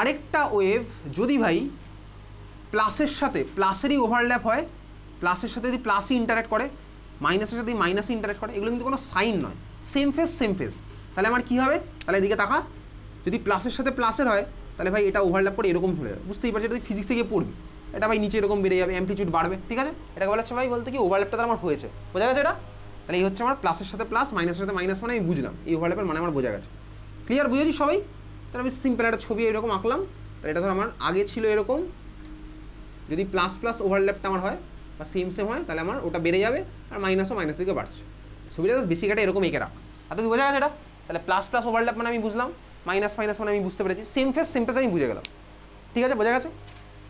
আরেকটা ওয়েভ যদি ভাই প্লাসেরই ওভারল্যাপ হয়, প্লাসের সাথে যদি প্লাসই ইন্টারাক্ট করে, মাইনাসের সাথে মাইনাসই ইন্টারাক্ট করে, এগুলো কিন্তু কোনো সাইন নয়, সেম ফেজ, তাহলে আমার কী হবে? তাহলে এদিকে তাকা, যদি প্লাসের সাথে প্লাসের হয় তাহলে ভাই এটা ওভারল্যাপ করে এরকম চলে যাবে, বুঝতেই পারছি? এটা তুই ফিজিক্সে গিয়ে পড়বি, এটা ভাই নিচে এরকম বেড়ে যাবে, অ্যাম্পলিটিউড বাড়বে, ঠিক আছে? এটাকে বলা হচ্ছে ভাই বলতে কি ওভারল্যাপটা আমার হয়েছে, বোঝা গেছে? এটা তাহলে এই হচ্ছে আমার প্লাসের সাথে প্লাস, মাইনাসের সাথে মাইনাস, মানে আমি বুঝলাম এই ওভারল্যাপের মানে আমার বোঝা গেছে। ক্লিয়ার? বুঝেছি সবাই? তাহলে আমি সিম্পল একটা ছবি এরকম আঁকলাম, তাহলে এটা ধর আমার আগে ছিল এরকম, যদি প্লাস ওভারল্যাপটা আমার হয় বা সেম হয় তাহলে আমার ওটা বেড়ে যাবে, আর মাইনাস দিকে বাড়ছে। ছবিটা বেসিক একটা এরকম এঁকে রাখ, আর তুমি বোঝা গেছে এটা? তাহলে প্লাস ওভারল্যাপ মানে আমি বুঝলাম, মাইনাস মানে আমি বুঝতে পেরেছি, সেম ফেজ আমি বুঝে গেলাম, ঠিক আছে? বোঝা গেছে?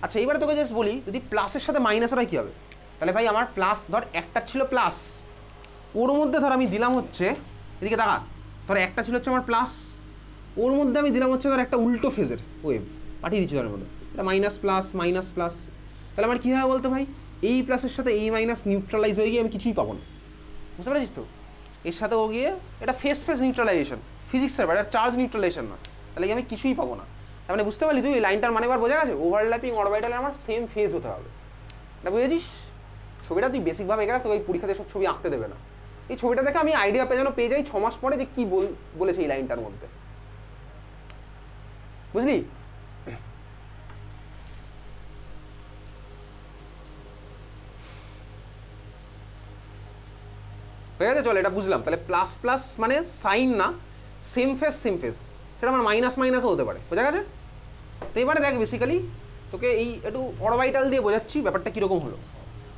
আচ্ছা, এইবারে তোকে জাস্ট বলি, যদি প্লাসের সাথে মাইনাসের হয় কী হবে? তাহলে ভাই আমার প্লাস, ধর একটা ছিল প্লাস, ওর মধ্যে ধর আমি দিলাম হচ্ছে, এদিকে দেখা, ধর একটা ছিল হচ্ছে আমার প্লাস, ওর মধ্যে আমি দিলাম হচ্ছে ধর একটা উল্টো ফেজের ওয়েভ পাঠিয়ে দিচ্ছি ধর মধ্যে, এটা মাইনাস প্লাস, তাহলে আমার কী হবে বলতে ভাই? এই প্লাসের সাথে এই মাইনাস নিউট্রালাইজ হয়ে গিয়ে আমি কিছুই পাবো না, বুঝতে পারছিস তো? এর সাথে ও গিয়ে এটা ফেজ নিউট্রালাইজেশন, ফিজিক্সের এটা চার্জ নিউট্রালাইজেশন না, তাহলে আমি কিছুই পাবো না। তার মানে বুঝতে পারলি তুই এই লাইনটার মানে এবার বোঝা গেছে? ওভারল্যাপিং অরবিটালে আমার সেম ফেজ হতে হবে, এটা বুঝেছিস? ছবিটা তুই বেসিকভাবে এখানে তোকে এই পরীক্ষাতে সব ছবি আঁকতে দেবে না, এই ছবিটা দেখে আমি আইডিয়া পেয়ে যাই 6 মাস পরে যে কী বলেছে এই লাইনটার মধ্যে, বুঝলি? হয়ে গেছে? চল, এটা বুঝলাম। তাহলে প্লাস মানে সাইন না, সেম ফেজ সেটা আমার মাইনাসও হতে পারে, বোঝা গেছে? তো এবারে দেখ বেসিক্যালি তোকে এই একটু অরবিটাল দিয়ে বোঝাচ্ছি ব্যাপারটা কীরকম হলো।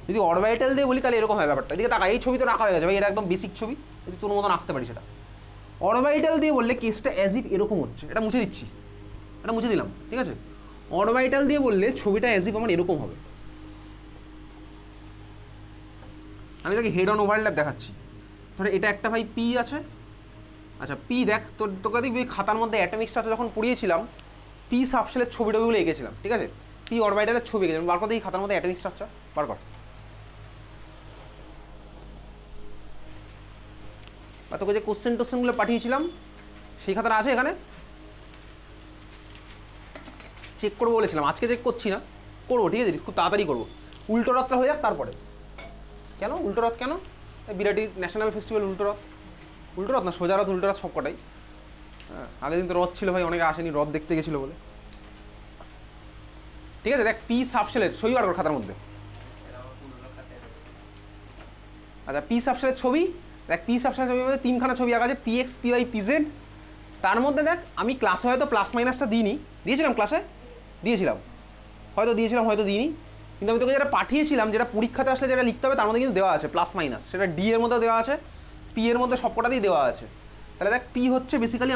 যদি অরবিটাল দিয়ে বলি তাহলে এরকম হয় ব্যাপারটা, এদিকে টাকা এই ছবি তো রাখা হয়ে গেছে ভাই, এটা একদম বেসিক ছবি, যদি তোর মতন আঁকতে পারি সেটা। অরবিটাল দিয়ে বললে কেসটা অ্যাজ ইফ এরকম হচ্ছে, এটা মুছে দিচ্ছি, এটা মুছে দিলাম, ঠিক আছে? অরবিটাল দিয়ে বললে ছবিটা অ্যাজ ইফ আমার এরকম হবে, আমি তোকে হেড অন ওভারল্যাপ দেখাচ্ছি। ধরে এটা একটা ভাই পি আছে, আচ্ছা পি দেখ, তোকে দেখবি খাতার মধ্যে অ্যাটমিক স্ট্রাকচার যখন পড়িয়েছিলাম, পি সাবশেলের ছবিগুলো এঁকেছিলাম, ঠিক আছে? পি অরবিটালের ছবি এঁকেছিলাম, বার করতে এই খাতার মধ্যে অ্যাটমিক স্ট্রাকচার বার কর, বা তোকে যে কোশ্চেনগুলো পাঠিয়েছিলাম সেই খাতাটা আছে এখানে, চেক করবো বলেছিলাম, আজকে চেক করছি না, করবো, ঠিক আছে? খুব তাড়াতাড়ি করবো, উল্টো রথটা হয়ে যাক তারপরে। কেন উল্টো রথ? কেন? বিরাটির ন্যাশনাল ফেস্টিভ্যাল উল্টো রথ না সোজা রথ, উল্টো রথ সব কটাই। হ্যাঁ, আগের দিন তো রথ ছিল ভাই, অনেকে আসেনি রথ দেখতে গেছিলো বলে, ঠিক আছে, দেখ পি সাবশেলের ছবি বার কর খাতার মধ্যে। আচ্ছা পি সাবশেলের ছবি দেখ, পি সাবশেলের ছবির মধ্যে তিনখানা ছবি আঁকা আছে, p x p y p z. তার মধ্যে দেখ আমি ক্লাসে হয়তো প্লাস মাইনাসটা দিইনি, দিয়েছিলাম ক্লাসে, দিয়েছিলাম হয়তো, দিয়েছিলাম হয়তো দিইনি, কিন্তু আমি তোকে যেটা পাঠিয়েছিলাম, যেটা পরীক্ষাতে আসলে যেটা লিখতে হবে তার মধ্যে কিন্তু দেওয়া আছে প্লাস মাইনাস, সেটা ডি এর মধ্যে দেওয়া আছে, পি এর মধ্যে সবকটাতেই দেওয়া আছে। তাহলে দেখ পি হচ্ছে বেসিক্যালি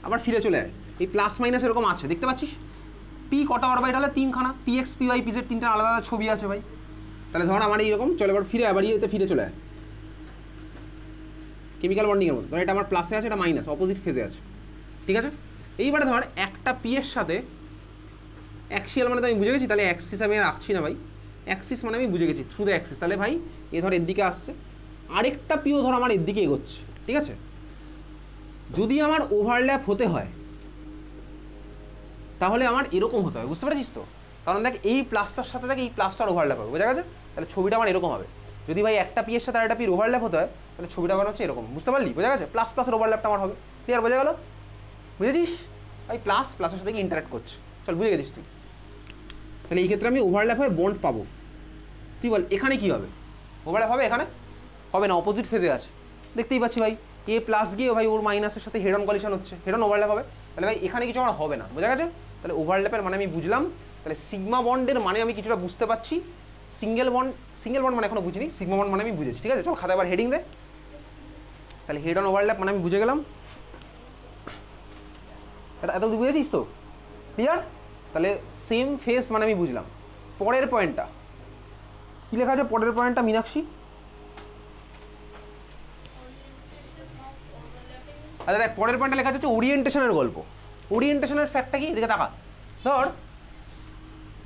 আবার ফিরে চলে আয়, এই প্লাস মাইনাস এরকম আছে দেখতে পাচ্ছিস, পি কটা অরবিটালে তিনখানা, p x p y p z তিনটা আলাদা আলাদা ছবি আছে ভাই। তাহলে ধর আমার এইরকম চলে, এবার ফিরে আবার ইয়েতে ফিরে চলে আয় কেমিক্যাল বন্ডিংয়ের মধ্যে, ধর এটা আমার প্লাসে আছে, এটা মাইনাস, অপোজিট ফেজে আছে, ঠিক আছে। এইবারে ধর একটা পি এর সাথে অ্যাক্সিয়াল মানে তো আমি বুঝে গেছি, তাহলে অ্যাক্সিস আমি রাখছি না ভাই, অ্যাক্সিস মানে আমি বুঝে গেছি থ্রু দ্য অ্যাক্সিস, তাহলে ভাই এ ধর এর দিকে আসছে, আরেকটা পিও ধর আমার এর দিকে এগোচ্ছে, ঠিক আছে। যদি আমার ওভারল্যাপ হতে হয় তাহলে আমার এরকম হতে হবে, বুঝতে পারছিস তো, কারণ দেখ এই প্লাসটার সাথে দেখ এই প্লাসটার ওভারল্যাপ হবে, বোঝা গেছে, তাহলে ছবিটা আমার এরকম হবে। যদি ভাই একটা পি এর সাথে আরেকটা পির ওভারল্যাপ হতে হয় তাহলে ছবিটা আমার হচ্ছে এরকম, বুঝতে পারলি, বোঝা গেছে, প্লাস প্লাসের ওভারল্যাপটা আমার হবে, ক্লিয়ার, বোঝা গেল, বুঝেছিস ভাই, প্লাস প্লাসের সাথে ইন্টারাক্ট করছে, চল বুঝে গেছিস তুই। তাহলে এই ক্ষেত্রে আমি ওভারল্যাপ হয়ে বন্ড পাবো, তুই বল এখানে কি হবে, ওভারল্যাপ হবে, এখানে হবে না, অপোজিট ফেজে আছে, দেখতেই পাচ্ছি ভাই, এ প্লাস গিয়ে ভাই ওর মাইনাসের সাথে হেড অন কলিশন হচ্ছে, হেড অন ওভারল্যাপ হবে, তাহলে ভাই এখানে কিছু আমার হবে না, বোঝা গেছে। তাহলে ওভারল্যাপের মানে আমি বুঝলাম, তাহলে সিগমা বন্ডের মানে আমি কিছুটা বুঝতে পারছি, সিঙ্গেল বন্ড মানে এখনো বুঝিনি, সিগমা বন্ড মানে আমি বুঝেছি, ঠিক আছে। চল খাতা এবার হেডিং দে, তাহলে হেড অন ওভারল্যাপ মানে আমি বুঝে গেলাম, এটা এত বুঝেছিস তো, ক্লিয়ার। তাহলে সেম ফেস মানে আমি বুঝলাম। পরের পয়েন্টটা কি লেখা আছে, পরের পয়েন্টটা মীনাক্ষী, আচ্ছা দেখ পরের পয়েন্টটা লেখা আছে ওরিয়েন্টেশনের গল্প। ওরিয়েন্টেশনের ফ্যাক্টটা কি, এদিকে তাকা, ধর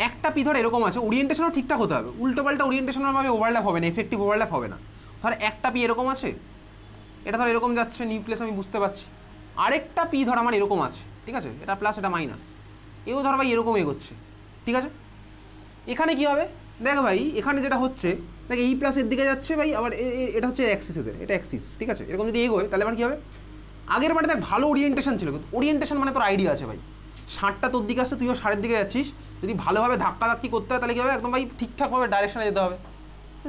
একটা পি ধর এরকম আছে, ওরিয়েন্টেশনও ঠিকঠাক হতে হবে, উল্টোপাল্টা ওরিয়েন্টেশনের ভাবে ওভারল্যাপ হবে না, এফেক্টিভ ওভারল্যাপ হবে না। ধর একটা পি এরকম আছে, এটা ধর এরকম যাচ্ছে নিউক্লিয়াস আমি বুঝতে পারছি, আরেকটা পি ধর আমার এরকম আছে, ঠিক আছে, এটা প্লাস এটা মাইনাস, এও ধর ভাই এরকম এগোচ্ছে, ঠিক আছে। এখানে কি হবে দেখ ভাই, এখানে যেটা হচ্ছে দেখ এই প্লাসের দিকে যাচ্ছে ভাই, আবার এটা হচ্ছে অ্যাক্সিস, এদের এটা অ্যাক্সিস, ঠিক আছে, এরকম যদি এগোয় তাহলে আমার কী হবে, আগের বারে দেখ ভালো ওরিয়েন্টেশন ছিল, কিন্তু ওরিয়েন্টেশন মানে তোর আইডিয়া আছে ভাই, 60টা তোর দিকে আসছে, তুইও 60-এর দিকে যাচ্ছিস, যদি ভালোভাবে ধাক্কি করতে হয় তাহলে কী হবে, একদম ভাই ঠিকঠাকভাবে ডাইরেকশনে যেতে হবে।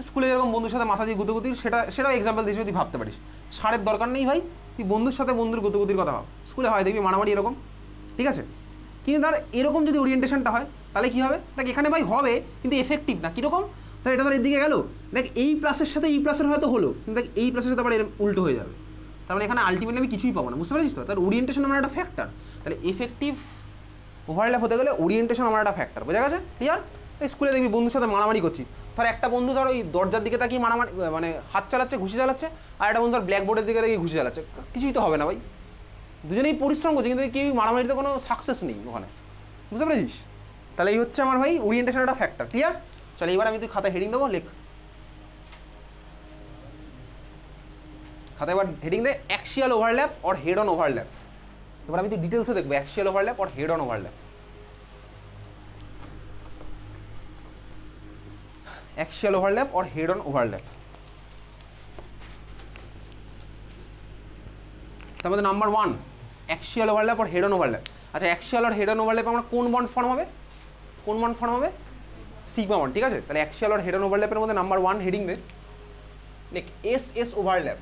স্কুলে যেরকম বন্ধুর সাথে মাথা দিয়ে গুতগুতির, সেটাও এক্সাম্পল দিয়েছি, তুই ভাবতে পারিস, 60-এর দরকার নেই ভাই, তুই বন্ধুর সাথে বন্ধুর গুতগুতির কথা ভাব, স্কুলে হয় দেখবি মারামারি এরকম, ঠিক আছে। কিন্তু তার এরকম যদি ওরিয়েন্টেশনটা হয় তাহলে কী হবে, দেখ এখানে ভাই হবে কিন্তু এফেক্টিভ না, কীরকম, তাহলে এটা ধর এদিকে গেল, দেখ এই প্লাসের সাথে এই প্লাসের হয়তো হলো, কিন্তু দেখ এই প্লাসের সাথে আবার উল্টো হয়ে যাবে, তার মানে এখানে আলটিমেটলি আমি কিছুই পাবো না, বুঝতে পারছিস তো। তার ওরিয়েন্টেশন আমার একটা ফ্যাক্টর, তাহলে এফেক্টিভ ওভারল্যাপ হতে গেলে ওরিয়েন্টেশন আমার একটা ফ্যাক্টর, বোঝা গেছে, ক্লিয়ার। এই স্কুলে দেখবি বন্ধুর সাথে মারামারি করছি, ধর একটা বন্ধু ধর ওই দরজার দিকে তাকিয়ে মারামারি মানে হাত চালাচ্ছে, ঘুষি চালাচ্ছে, আর একটা বন্ধু ধর ব্ল্যাকবোর্ডের দিকে তাকিয়ে ঘুষি চালাচ্ছে, কিছুই তো হবে না ভাই, দুজনেই পরিশ্রম করছে কিন্তু কেউ মারামারিতে কোনো সাকসেস নেই ওখানে, বুঝতে পেরেছিস। তাহলে এই হচ্ছে আমার ভাই ওরিয়েন্টেশন একটা ফ্যাক্টর, ক্লিয়ার। চলে এবার আমি তুই খাতায় হেডিং দেবো, লেখ খাতায় এবার হেডিং দে, axial overlap or head on overlap. এবার আমি তুই ডিটেলসে দেখবো axial overlap or head on overlap. Axial overlap or head on overlap, তার মধ্যে number 1 axial overlap or head on overlap. আচ্ছা অ্যাক্সিয়াল আর হেড অন ওভারল্যাপে আমরা কোন বন্ড ফর্ম হবে, কোন বন্ড ফর্ম হবে, সিগমা বন্ড, ঠিক আছে। তাহলে অ্যাক্সিয়াল আর হেড অন ওভারল্যাপের মধ্যে নাম্বার 1 হেডিং দে, লাইক এস এস ওভারল্যাপ,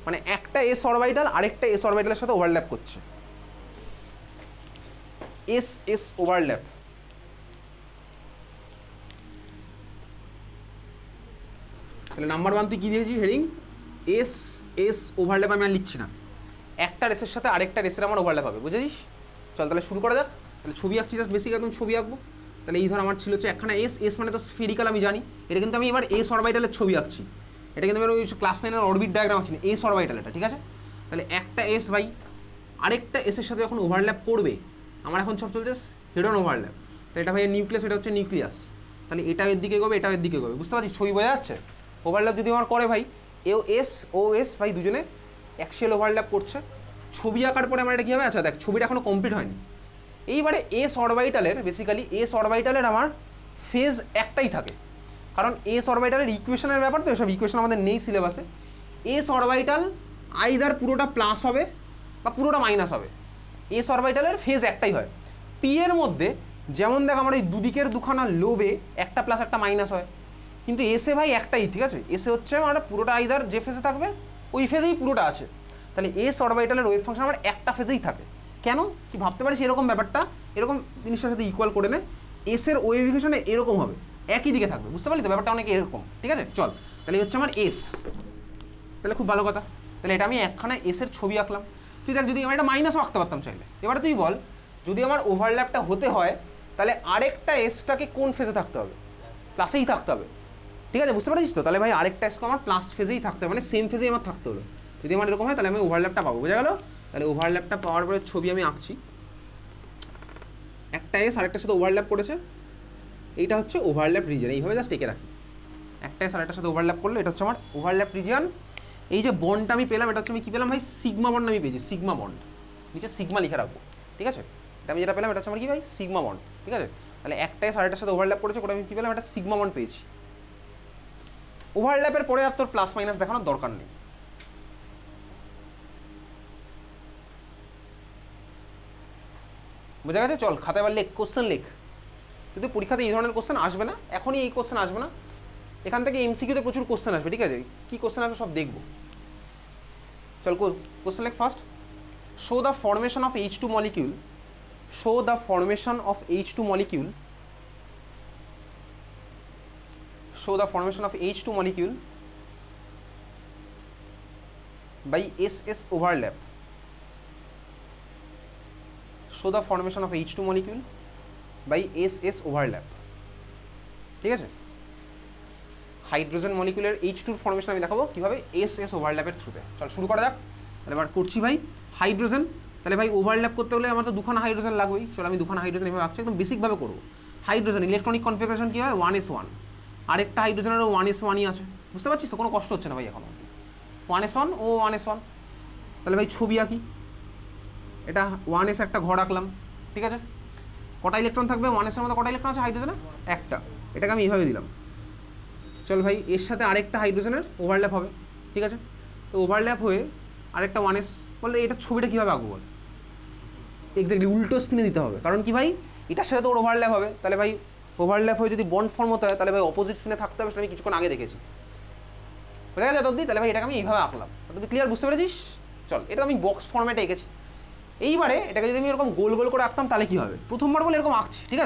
মানে একটা এস অরবিটাল আরেকটা এস অরবিটালের সাথে ওভারল্যাপ করছে, এস এস ওভারল্যাপ। তাহলে নাম্বার 1 তুই কী দিয়েছিস হেডিং, এস এস ওভারল্যাপ, আমি আর লিখছি না, একটা রেসের সাথে আরেকটা রেসের আমার ওভারল্যাপ হবে, বুঝেছিস। চল তাহলে শুরু করা যাক। তাহলে ছবি আঁকছি, জাস্ট বেসিক একদম ছবি আঁকবো। তাহলে এই ধর আমার ছিল হচ্ছে একখানা এস, এস মানে তো স্ফেরিক্যাল আমি জানি, এটা কিন্তু আমি এবার এস অরবিটালের ছবি আঁকছি, এটা কিন্তু আমি ওই ক্লাস 9-এর অরবিট ডায়াগ্রাম আঁকছি না, এস অরবিটাল এটা, ঠিক আছে। তাহলে একটা এস ভাই আরেকটা এসের সাথে যখন ওভারল্যাপ করবে, আমার এখন সব চলছে হেড অন ওভারল্যাপ, তো এটা ভাই নিউক্লিয়াস, এটা হচ্ছে নিউক্লিয়াস, তাহলে এটা এর দিকে এগোবে, এটা এর দিকে এগোবে, বুঝতে পারছিস, ছবি বোঝা যাচ্ছে। ওভারল্যাপ যদি আমার করে ভাই এও এস ও এস ভাই দুজনে অ্যাক্সিয়াল ওভারল্যাপ করছে, ছবি আঁকার পরে আমার এটা কী হবে, আচ্ছা দেখ ছবিটা এখনো কমপ্লিট হয়নি। এইবারে এস অরবিটালের বেসিক্যালি এস অরবিটালের আমার ফেজ একটাই থাকে, কারণ এস অরবিটালের ইকুয়েশনের ব্যাপার তো, এসব ইকুয়েশন আমাদের নেই সিলেবাসে। এস অরবিটাল আইদার পুরোটা প্লাস হবে বা পুরোটা মাইনাস হবে, এস অরবিটালের ফেজ একটাই হয়। পি এর মধ্যে যেমন দেখ আমার এই দুদিকের দুখানা লোবে একটা প্লাস একটা মাইনাস হয়, কিন্তু এসে ভাই একটাই, ঠিক আছে, এসে হচ্ছে আমার পুরোটা আইদার যে ফেজে থাকবে ওই ফেজেই পুরোটা আছে, তাহলে এস অরবিটালের ওয়েভ ফাংশন আমার একটা ফেজেই থাকে। কেন কি ভাবতে পারিস এরকম ব্যাপারটা, এরকম জিনিসটার সাথে ইকুয়াল করে নে, এস এর ওয়েভ ইকুয়েশনে এরকম হবে, একই দিকে থাকবে, বুঝতে পারলি তো ব্যাপারটা অনেক এরকম, ঠিক আছে। চল তাহলে হচ্ছে আমার এস, তাহলে খুব ভালো কথা, তাহলে এটা আমি একখানা এস এর ছবি আঁকলাম। তুই দেখ যদি আমি এটা মাইনাসও আঁকতে পারতাম চাইলে। এবারে তুই বল যদি আমার ওভারল্যাপটা হতে হয় তাহলে আরেকটা এসটাকে কোন ফেজে থাকতে হবে, প্লাসেই থাকতে হবে, ঠিক আছে, বুঝতে পারছিস তো। তাহলে ভাই আরেকটা এসকে আমার প্লাস ফেজেই থাকতে হবে, মানে সেম ফেজেই আমার থাকতে হলো। যদি আমার এরকম হয় তাহলে আমি ওভারল্যাপটা পাবো, বোঝা গেল। তাহলে ওভারল্যাপটা পাওয়ার পরে ছবি আমি আঁকছি, একটা এস আরেকটার সাথে ওভারল্যাপ করেছে, এইটা হচ্ছে ওভারল্যাপ রিজিয়ন, এইভাবে জাস্ট এঁকে রাখি, একটা এস আরেকটার সাথে ওভারল্যাপ করলে এটা হচ্ছে আমার ওভারল্যাপ রিজিয়ন। এই যে বন্ডটা আমি পেলাম এটা হচ্ছে আমি কী পেলাম ভাই, সিগমা বন্ড আমি পেয়েছি, সিগমা বন্ড, নিচে সিগমা লিখে রাখবো, ঠিক আছে। এটা আমি যেটা পেলাম এটা হচ্ছে আমার কি ভাই, সিগমা বন্ড, ঠিক আছে। তাহলে একটা এস আরেকটার সাথে ওভারল্যাপ করেছে, ওটা আমি কী পেলাম, একটা সিগমা বন্ড পেয়েছি। ওভারল্যাপের পরে আর তোর প্লাস মাইনাস দেখানোর দরকার নেই। বোঝা গেছে। চল খাতায় এবার লেখ, কোশ্চেন লেখ, কিন্তু পরীক্ষাতে এই ধরনের কোশ্চেন আসবে না, এখনই এই কোশ্চেন আসবে না, এখান থেকে এমসিকিউতে প্রচুর কোশ্চেন আসবে, ঠিক আছে, কী কোশ্চেন আসবে সব দেখবো। চল কোশ্চেন লেখ first, show the formation of H2 molecule, show the formation of H2 molecule, show the formation of H2 molecule by SS overlap, show the formation of H2 molecule by SS overlap, ঠিক আছে। Hydrogen মলিকুলের H2 formation আমি দেখাবো কীভাবে, SS ওভারল্যাপের থ্রুতে। চল শুরু করা যাক। তাহলে এবার করছি ভাই হাইড্রোজেন, তাহলে ভাই ওভারল্যাপ করতে হলে আমার তো দুখানা হাইড্রোজেন লাগবেই। চল আমি দুখানা হাইড্রোজেন এভাবে আঁকছি, একদম বেসিকভাবে করবো। হাইড্রোজেন ইলেকট্রনিক কনফিগারেশন কী হয়, 1s1, আরেকটা হাইড্রোজেনেরও 1s1ই আছে, বুঝতে পারছিস তো, কোনো কষ্ট হচ্ছে না ভাই এখন, 1s1 ও 1s1। তাহলে ভাই ছবি আঁকি, এটা 1s একটা ঘর আঁকলাম, ঠিক আছে। কটা ইলেকট্রন থাকবে 1s-এর মধ্যে, কটা ইলেকট্রন আছে হাইড্রোজেনে, একটা, এটাকে আমি এইভাবে দিলাম। চল ভাই এর সাথে আরেকটা হাইড্রোজেনের ওভারল্যাপ হবে, ঠিক আছে। তো ওভারল্যাপ হয়ে আরেকটা 1s, বললে এটা ছবিটা কীভাবে আঁকবো বল, এক্স্যাক্টলি উল্টো স্পিনে দিতে হবে, কারণ কি ভাই এটার সাথে তো ওর ওভারল্যাপ হবে, তাহলে ভাই ওভারল্যাপ হয়ে যদি বন্ড ফর্ম হতে হয় তাহলে ভাই অপোজিট স্পিনে থাকতে হবে, সেটা আমি কিছুক্ষণ আগে দেখেছি, বুঝা গেছে এত অবধি। তাহলে ভাই এটাকে আমি এইভাবে আঁকলাম, তুই ক্লিয়ার বুঝতে পেরেছিস। চল এটা আমি বক্স ফর্ম্যাটে এঁকেছি। এইবারে এটাকে যদি আমি এরকম গোল গোল করে আঁকতাম তাহলে কী হবে, প্রথমবার বলে এরকম আঁকছি, ঠিক আছে।